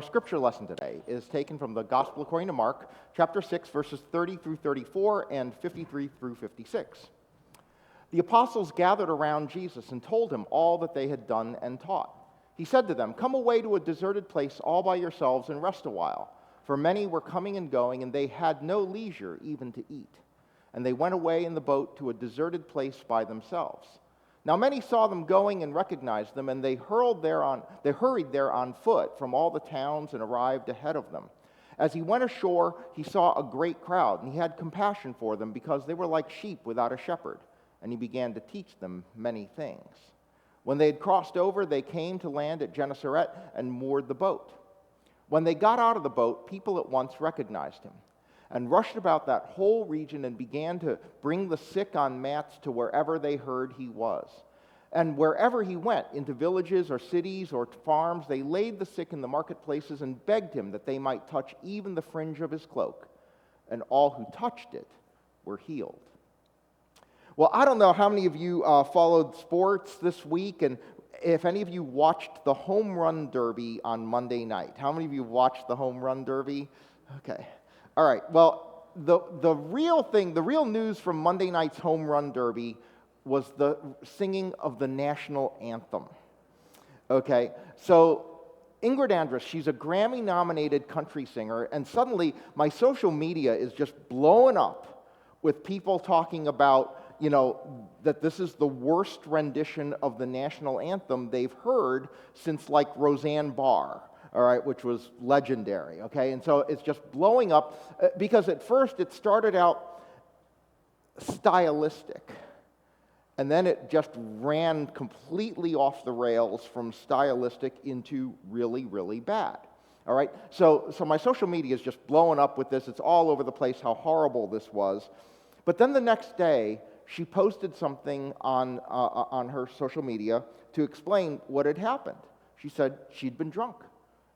Our scripture lesson today is taken from the Gospel according to Mark, chapter 6, verses 30 through 34 and 53 through 56. The apostles gathered around Jesus and told him all that they had done and taught. He said to them, "Come away to a deserted place all by yourselves and rest a while." For many were coming and going, and they had no leisure even to eat. And they went away in the boat to a deserted place by themselves. Now many saw them going and recognized them, and they hurried there on foot from all the towns and arrived ahead of them. As he went ashore, he saw a great crowd, and he had compassion for them because they were like sheep without a shepherd, and he began to teach them many things. When they had crossed over, they came to land at Gennesaret and moored the boat. When they got out of the boat, people at once recognized him and rushed about that whole region and began to bring the sick on mats to wherever they heard he was. And wherever he went, into villages or cities or farms, they laid the sick in the marketplaces and begged him that they might touch even the fringe of his cloak. And all who touched it were healed. Well, I don't know how many of you followed sports this week, and if any of you watched the Home Run Derby on Monday night. How many of you watched the Home Run Derby? Okay. All right, well, the real news from Monday night's Home Run Derby was the singing of the national anthem. Okay, so Ingrid Andress, she's a Grammy-nominated country singer, and suddenly my social media is just blowing up with people talking about, that this is the worst rendition of the national anthem they've heard since, like, Roseanne Barr. All right, which was legendary, okay? And so it's just blowing up because at first it started out stylistic, and then it just ran completely off the rails from stylistic into really, really bad. All right, so my social media is just blowing up with this. It's all over the place how horrible this was. But then the next day, she posted something on her social media to explain what had happened. She said she'd been drunk.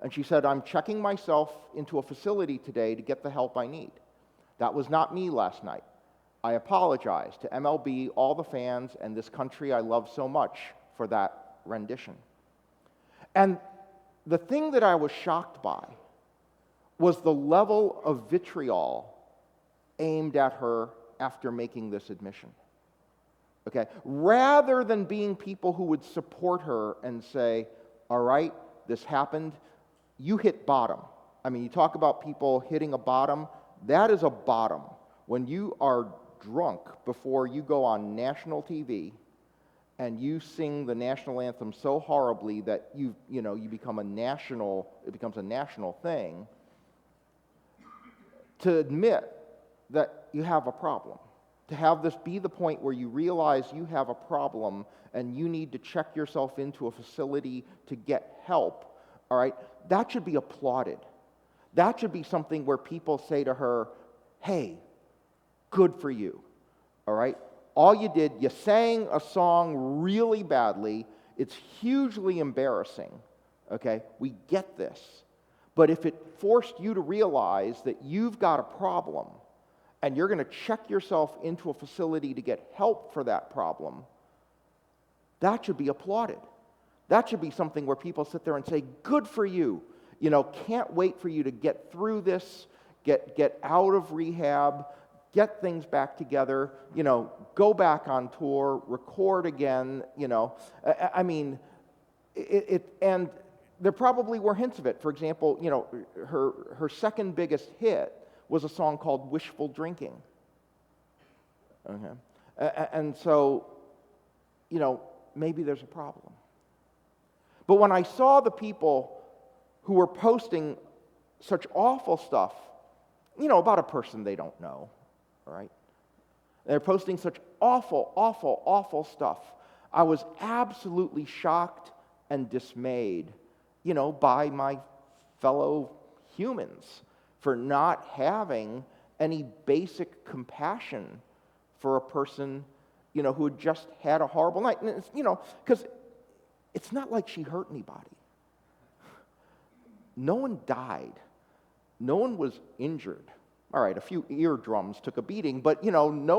And she said, "I'm checking myself into a facility today to get the help I need. That was not me last night. I apologize to MLB, all the fans, and this country I love so much for that rendition." And the thing that I was shocked by was the level of vitriol aimed at her after making this admission. Okay? Rather than being people who would support her and say, "All right, this happened. You hit bottom." I mean, you talk about people hitting a bottom. That is a bottom. When you are drunk before you go on national TV and you sing the national anthem so horribly that it becomes a national thing, to admit that you have a problem, to have this be the point where you realize you have a problem and you need to check yourself into a facility to get help, all right, that should be applauded. That should be something where people say to her, "Hey, good for you," all right? All you did, you sang a song really badly. It's hugely embarrassing, okay? We get this. But if it forced you to realize that you've got a problem and you're going to check yourself into a facility to get help for that problem, that should be applauded. That should be something where people sit there and say, "Good for you. Can't wait for you to get through this, get out of rehab, get things back together, go back on tour, record again, I mean, and there probably were hints of it. For example, her second biggest hit was a song called "Wishful Drinking." Okay. And so, maybe there's a problem. But when I saw the people who were posting such awful stuff, about a person they don't know, all right? They're posting such awful, awful, awful stuff. I was absolutely shocked and dismayed, by my fellow humans for not having any basic compassion for a person, who had just had a horrible night. And because it's not like she hurt anybody. No one died. No one was injured. All right, a few eardrums took a beating, but no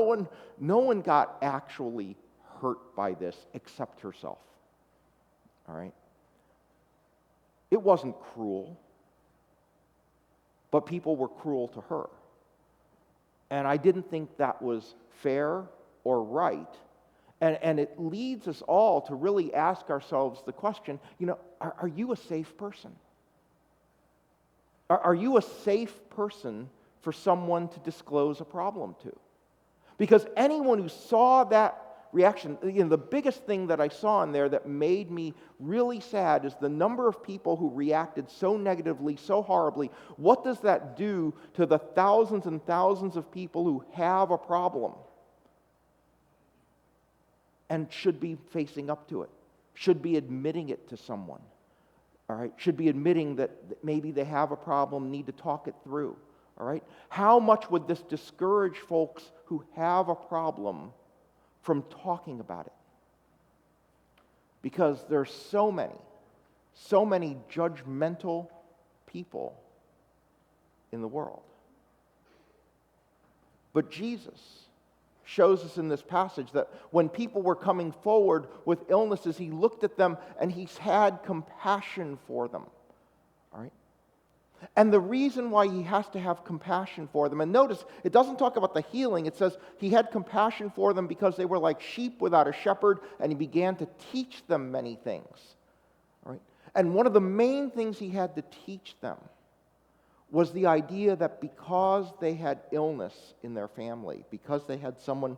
one got actually hurt by this except herself. All right? It wasn't cruel. but people were cruel to her. And I didn't think that was fair or right. And it leads us all to really ask ourselves the question, are you a safe person? Are you a safe person for someone to disclose a problem to? Because anyone who saw that reaction, the biggest thing that I saw in there that made me really sad is the number of people who reacted so negatively, so horribly. What does that do to the thousands and thousands of people who have a problem and should be facing up to it, should be admitting it to someone, all right? Should be admitting that maybe they have a problem, need to talk it through, all right? How much would this discourage folks who have a problem from talking about it? Because there's so many judgmental people in the world. But Jesus shows us in this passage that when people were coming forward with illnesses, he looked at them and he's had compassion for them. All right? And the reason why he has to have compassion for them, and notice, it doesn't talk about the healing. It says he had compassion for them because they were like sheep without a shepherd, and he began to teach them many things. All right? And one of the main things he had to teach them was the idea that because they had illness in their family, because they had someone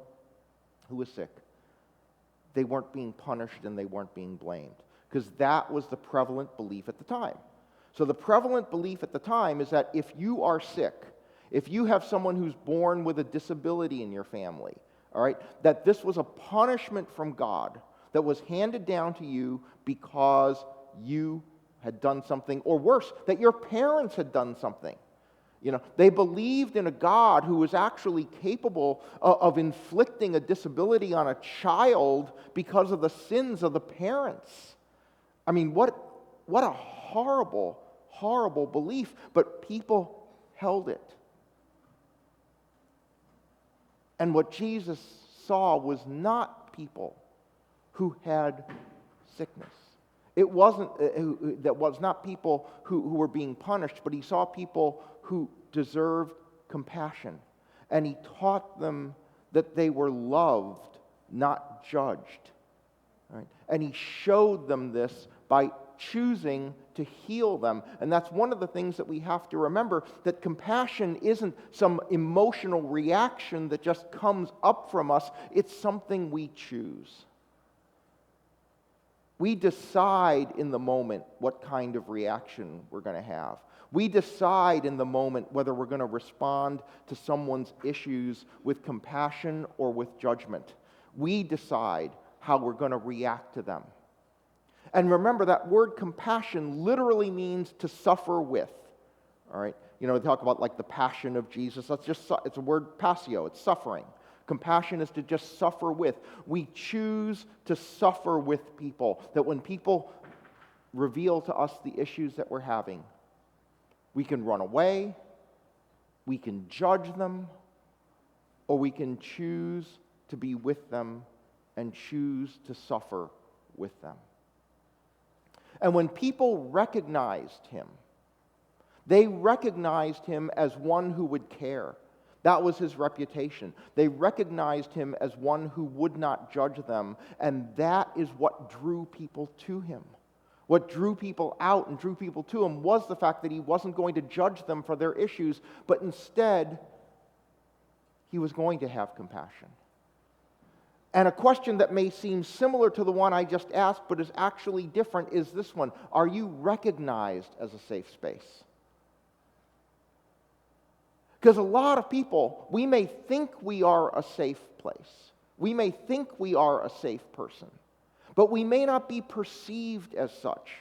who was sick, they weren't being punished and they weren't being blamed. Because that was the prevalent belief at the time. So the prevalent belief at the time is that if you are sick, if you have someone who's born with a disability in your family, all right, that this was a punishment from God that was handed down to you because you had done something, or worse, that your parents had done something. They believed in a God who was actually capable of inflicting a disability on a child because of the sins of the parents. I mean, what a horrible, horrible belief, but people held it. And what Jesus saw was not people who had sickness. It wasn't, that was not people who were being punished, but he saw people who deserved compassion. And he taught them that they were loved, not judged. Right? And he showed them this by choosing to heal them. And that's one of the things that we have to remember, that compassion isn't some emotional reaction that just comes up from us. It's something we choose. We decide in the moment what kind of reaction we're going to have. We decide in the moment whether we're going to respond to someone's issues with compassion or with judgment. We decide how we're going to react to them. And remember, that word compassion literally means to suffer with. All right? They talk about like the passion of Jesus. It's a word passio, it's suffering. Compassion is to just suffer with. We choose to suffer with people. That when people reveal to us the issues that we're having, we can run away, we can judge them, or we can choose to be with them and choose to suffer with them. And when people recognized him, they recognized him as one who would care. That was his reputation. They recognized him as one who would not judge them, and that is what drew people to him. What drew people out and drew people to him was the fact that he wasn't going to judge them for their issues, but instead, he was going to have compassion. And a question that may seem similar to the one I just asked, but is actually different, is this one. Are you recognized as a safe space? Because a lot of people, we may think we are a safe place. We may think we are a safe person. But we may not be perceived as such.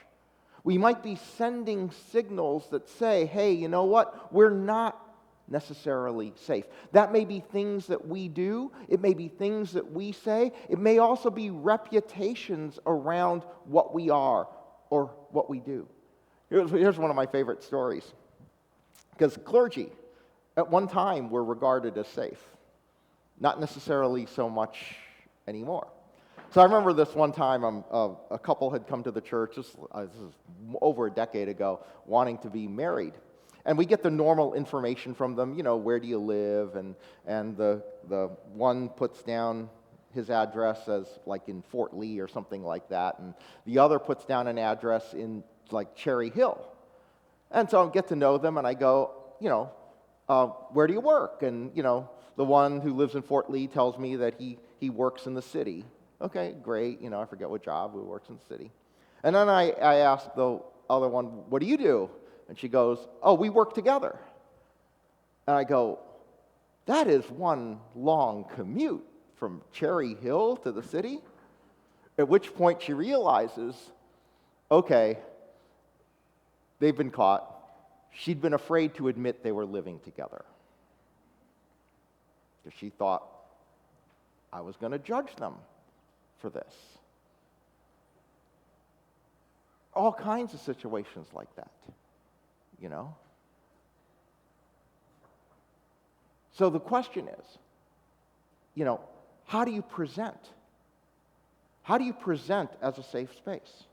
We might be sending signals that say, hey, you know what? We're not necessarily safe. That may be things that we do. It may be things that we say. It may also be reputations around what we are or what we do. Here's one of my favorite stories. Because clergy, at one time, were regarded as safe. Not necessarily so much anymore. So I remember this one time, a couple had come to the church, this is over a decade ago, wanting to be married. And we get the normal information from them, where do you live? And the one puts down his address as like in Fort Lee or something like that, and the other puts down an address in like Cherry Hill. And so I get to know them, and I go, where do you work? And, the one who lives in Fort Lee tells me that he works in the city. Okay, great. I forget what job, who works in the city. And then I ask the other one, what do you do? And she goes, oh, we work together. And I go, that is one long commute from Cherry Hill to the city. At which point she realizes, okay, they've been caught. She'd been afraid to admit they were living together, because she thought I was going to judge them for this. All kinds of situations like that, So the question is, how do you present? How do you present as a safe space?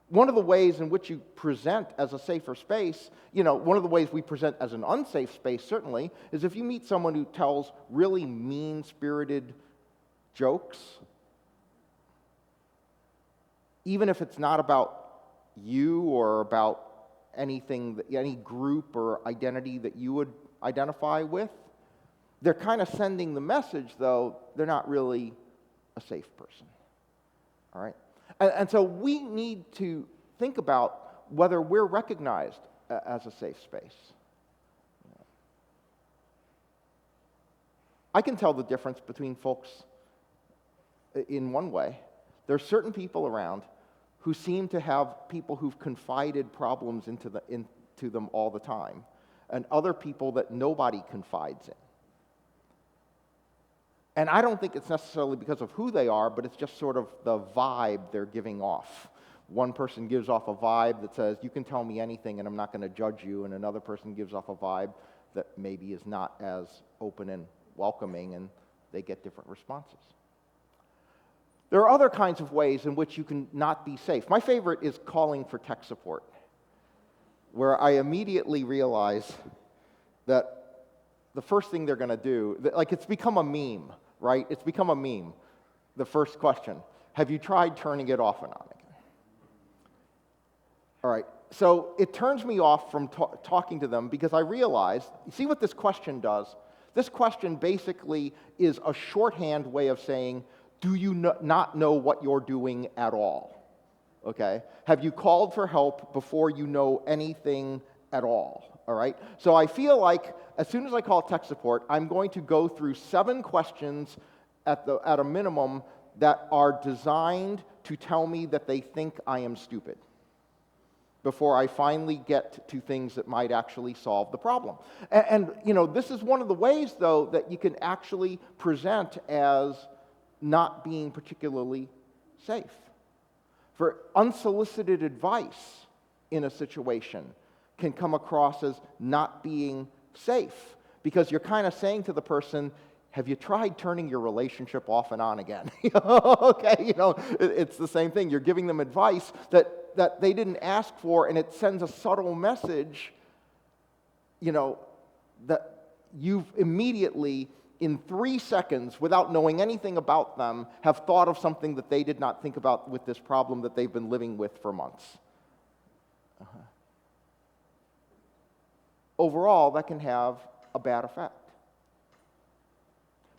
One of the ways in which you present as a safer space, one of the ways we present as an unsafe space, certainly, is if you meet someone who tells really mean-spirited jokes, even if it's not about you or about anything, any group or identity that you would identify with, they're kind of sending the message, though, they're not really a safe person. All right? And so we need to think about whether we're recognized as a safe space. I can tell the difference between folks in one way. There are certain people around who seem to have people who've confided problems into them all the time, and other people that nobody confides in. And I don't think it's necessarily because of who they are, but it's just sort of the vibe they're giving off. One person gives off a vibe that says, you can tell me anything and I'm not going to judge you, and another person gives off a vibe that maybe is not as open and welcoming, and they get different responses. There are other kinds of ways in which you can not be safe. My favorite is calling for tech support, where I immediately realize that the first thing they're going to do, like it's become a meme, right? It's become a meme. The first question, have you tried turning it off and on again? All right, so it turns me off from talking to them because I realize, you see what this question does? This question basically is a shorthand way of saying, do you not know what you're doing at all? Okay? Have you called for help before you know anything at all? All right? So I feel like as soon as I call tech support, I'm going to go through 7 questions at a minimum that are designed to tell me that they think I am stupid before I finally get to things that might actually solve the problem. And this is one of the ways, though, that you can actually present as not being particularly safe. For unsolicited advice in a situation can come across as not being safe, because you're kind of saying to the person, have you tried turning your relationship off and on again? Okay, it's the same thing. You're giving them advice that they didn't ask for, and it sends a subtle message, that you've immediately, in 3 seconds, without knowing anything about them, have thought of something that they did not think about with this problem that they've been living with for months. Overall, that can have a bad effect.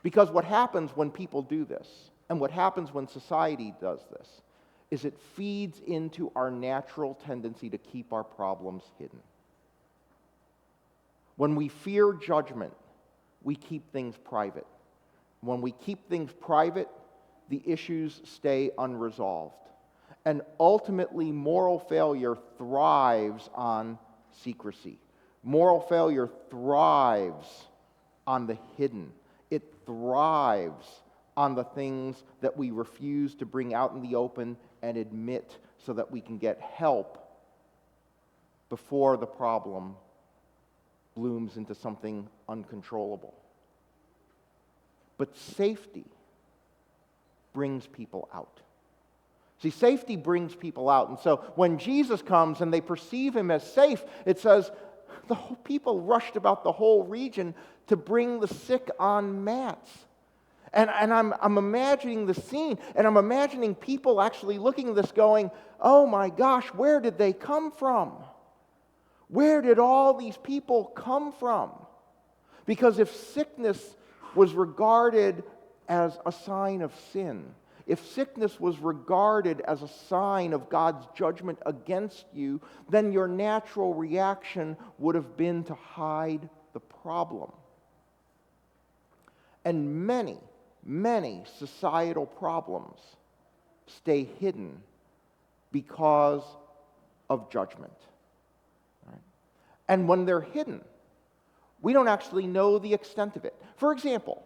Because what happens when people do this, and what happens when society does this, is it feeds into our natural tendency to keep our problems hidden. When we fear judgment, we keep things private. When we keep things private, the issues stay unresolved. And ultimately, moral failure thrives on secrecy. Moral failure thrives on the hidden. It thrives on the things that we refuse to bring out in the open and admit so that we can get help before the problem blooms into something uncontrollable. But safety brings people out. See, safety brings people out. And so when Jesus comes and they perceive him as safe, it says the whole people rushed about the whole region to bring the sick on mats. And I'm imagining the scene, and I'm imagining people actually looking at this going, oh my gosh, where did they come from? Where did all these people come from? Because if sickness was regarded as a sign of sin, if sickness was regarded as a sign of God's judgment against you, then your natural reaction would have been to hide the problem. And many societal problems stay hidden because of judgment. Right? And when they're hidden, we don't actually know the extent of it. For example,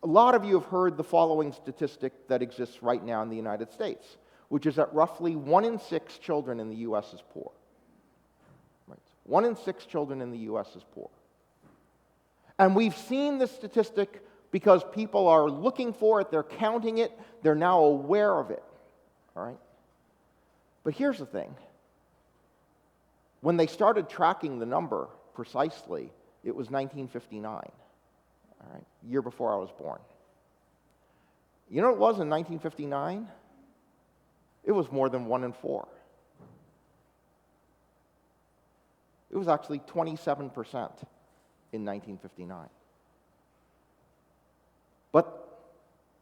a lot of you have heard the following statistic that exists right now in the United States, which is that roughly 1 in 6 children in the U.S. is poor. Right? 1 in 6 children in the U.S. is poor. And we've seen this statistic because people are looking for it, they're counting it, they're now aware of it. All right? But here's the thing. When they started tracking the number precisely, it was 1959. All right, year before I was born. You know what it was in 1959? It was more than 1 in 4. It was actually 27% in 1959. But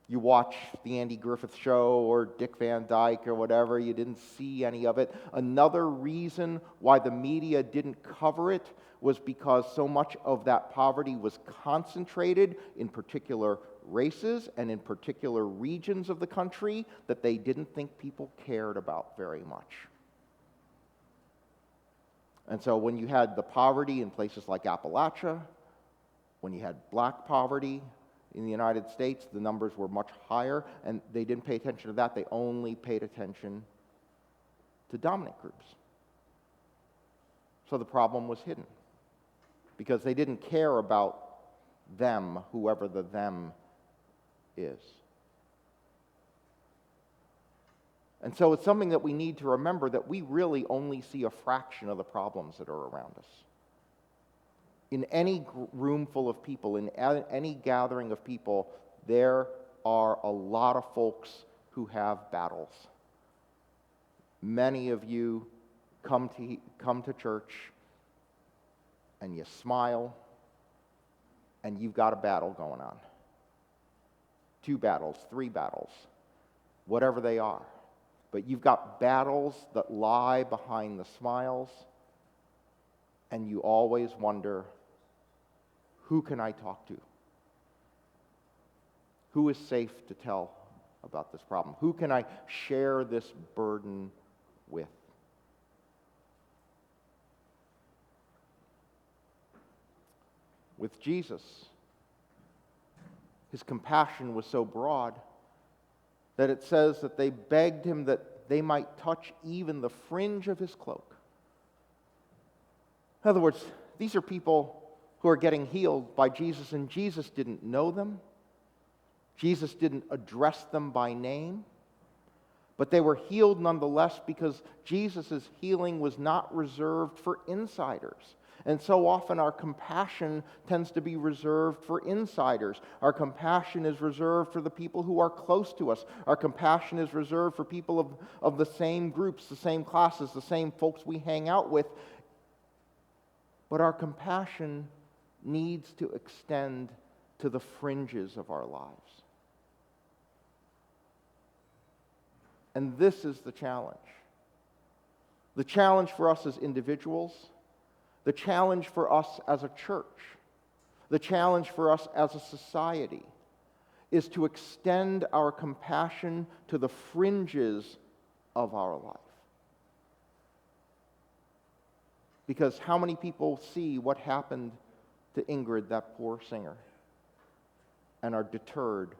you watch the Andy Griffith Show or Dick Van Dyke or whatever, you didn't see any of it. Another reason why the media didn't cover it was because so much of that poverty was concentrated in particular races and in particular regions of the country that they didn't think people cared about very much. And so when you had the poverty in places like Appalachia, when you had black poverty in the United States, the numbers were much higher, and they didn't pay attention to that. They only paid attention to dominant groups. So the problem was hidden because they didn't care about them, whoever the them is. And so it's something that we need to remember, that we really only see a fraction of the problems that are around us. In any room full of people, in any gathering of people, there are a lot of folks who have battles. Many of you come to church and you smile and you've got a battle going on. 2 battles, 3 battles, whatever they are. But you've got battles that lie behind the smiles, and you always wonder, who can I talk to? Who is safe to tell about this problem? Who can I share this burden with? With Jesus, his compassion was so broad that it says that they begged him that they might touch even the fringe of his cloak. In other words, these are people who are getting healed by Jesus, and Jesus didn't know them. Jesus didn't address them by name. But they were healed nonetheless because Jesus' healing was not reserved for insiders. And so often our compassion tends to be reserved for insiders. Our compassion is reserved for the people who are close to us. Our compassion is reserved for people of the same groups, the same classes, the same folks we hang out with. But our compassion needs to extend to the fringes of our lives. And this is the challenge. The challenge for us as individuals, the challenge for us as a church, the challenge for us as a society is to extend our compassion to the fringes of our life. Because how many people see what happened to Ingrid, that poor singer, and are deterred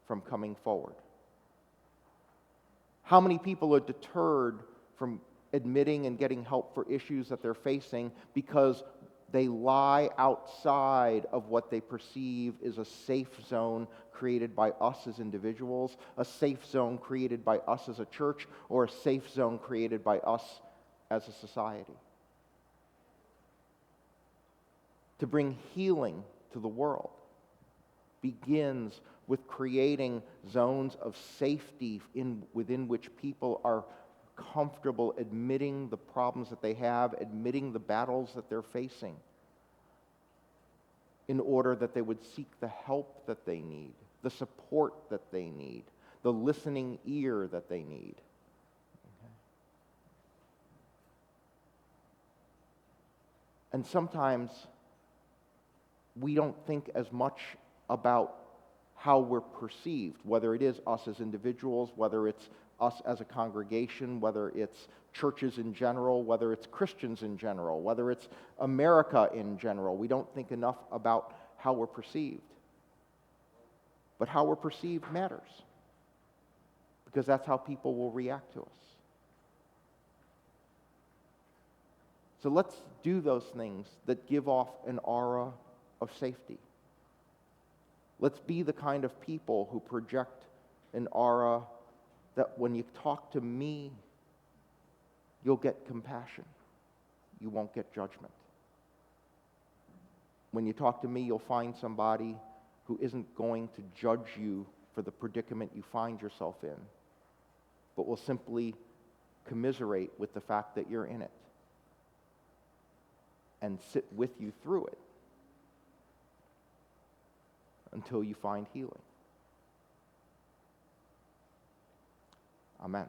from coming forward? How many people are deterred from admitting and getting help for issues that they're facing because they lie outside of what they perceive is a safe zone created by us as individuals, a safe zone created by us as a church, or a safe zone created by us as a society? to bring healing to the world, begins with creating zones of safety within which people are comfortable admitting the problems that they have, admitting the battles that they're facing, in order that they would seek the help that they need, the support that they need, the listening ear that they need. Okay? And sometimes we don't think as much about how we're perceived, whether it is us as individuals, whether it's us as a congregation, whether it's churches in general, whether it's Christians in general, whether it's America in general. We don't think enough about how we're perceived. But how we're perceived matters, because that's how people will react to us. So let's do those things that give off an aura of safety. Let's be the kind of people who project an aura that when you talk to me, you'll get compassion. You won't get judgment. When you talk to me, you'll find somebody who isn't going to judge you for the predicament you find yourself in, but will simply commiserate with the fact that you're in it and sit with you through it until you find healing. Amen.